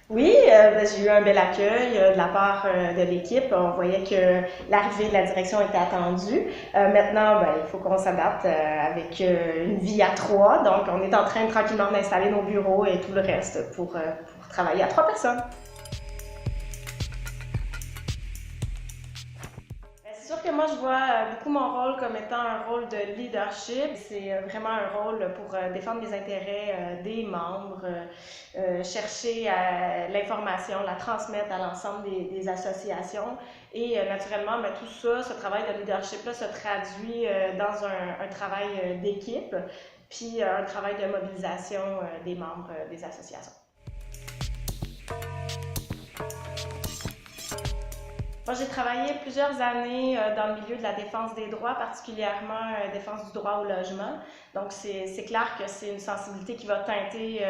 Oui, j'ai eu un bel accueil de la part de l'équipe. On voyait que l'arrivée de la direction était attendue. Maintenant, il faut qu'on s'adapte avec une vie à trois. Donc, on est en train tranquillement d'installer nos bureaux et tout le reste pour travailler à trois personnes. C'est sûr que moi, je vois beaucoup mon rôle comme étant un rôle de leadership. C'est vraiment un rôle pour défendre les intérêts des membres, chercher l'information, la transmettre à l'ensemble des associations. Et naturellement, tout ça, ce travail de leadership-là se traduit dans un travail d'équipe, puis un travail de mobilisation des membres des associations. Moi, j'ai travaillé plusieurs années dans le milieu de la défense des droits, particulièrement défense du droit au logement. Donc, c'est clair que c'est une sensibilité qui va teinter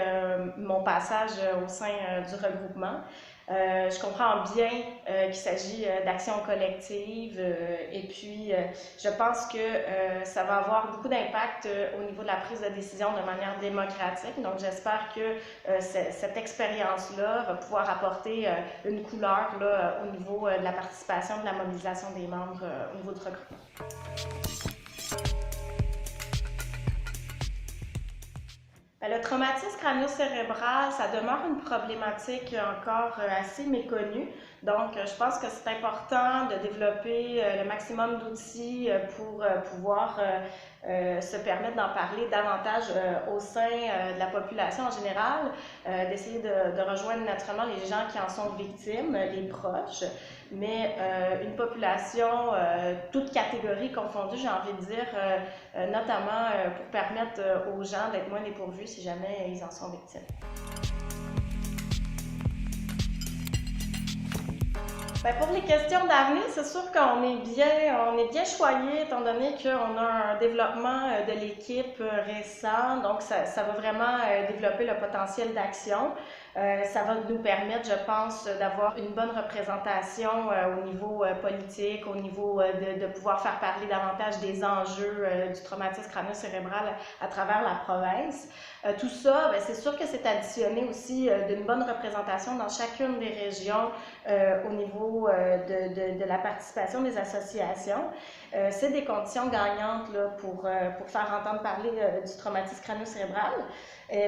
mon passage au sein du regroupement. Je comprends bien qu'il s'agit d'actions collectives et puis je pense que ça va avoir beaucoup d'impact au niveau de la prise de décision de manière démocratique. Donc j'espère que cette expérience-là va pouvoir apporter une couleur là, au niveau de la participation, de la mobilisation des membres au niveau du regroupement. Le traumatisme crânio-cérébral, ça demeure une problématique encore assez méconnue. Donc, je pense que c'est important de développer le maximum d'outils pour pouvoir se permettre d'en parler davantage au sein de la population en général, d'essayer de rejoindre naturellement les gens qui en sont victimes, les proches, mais une population, toute catégorie confondue, j'ai envie de dire, notamment pour permettre aux gens d'être moins dépourvus si jamais ils en sont victimes. Pour les questions d'avenir, c'est sûr on est bien choyé étant donné qu'on a un développement de l'équipe récent, donc ça va vraiment développer le potentiel d'action. Ça va nous permettre, je pense, d'avoir une bonne représentation au niveau politique, au niveau de pouvoir faire parler davantage des enjeux du traumatisme crânio-cérébral à travers la province. Tout ça, c'est sûr que c'est additionné aussi d'une bonne représentation dans chacune des régions au niveau de la participation des associations. C'est des conditions gagnantes là, pour faire entendre parler du traumatisme crânio-cérébral.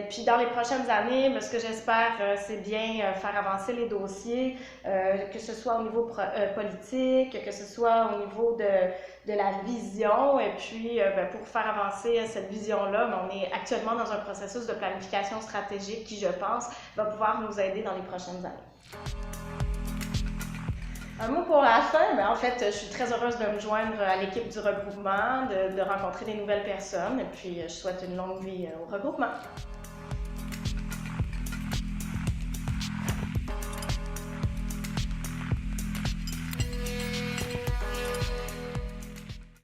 Puis dans les prochaines années, ce que j'espère, c'est bien faire avancer les dossiers, que ce soit au niveau politique, que ce soit au niveau de la vision. Et puis, pour faire avancer cette vision-là, on est actuellement dans un processus de planification stratégique qui, je pense, va pouvoir nous aider dans les prochaines années. Un mot pour la fin, en fait, je suis très heureuse de me joindre à l'équipe du regroupement, de rencontrer des nouvelles personnes, et puis je souhaite une longue vie au regroupement.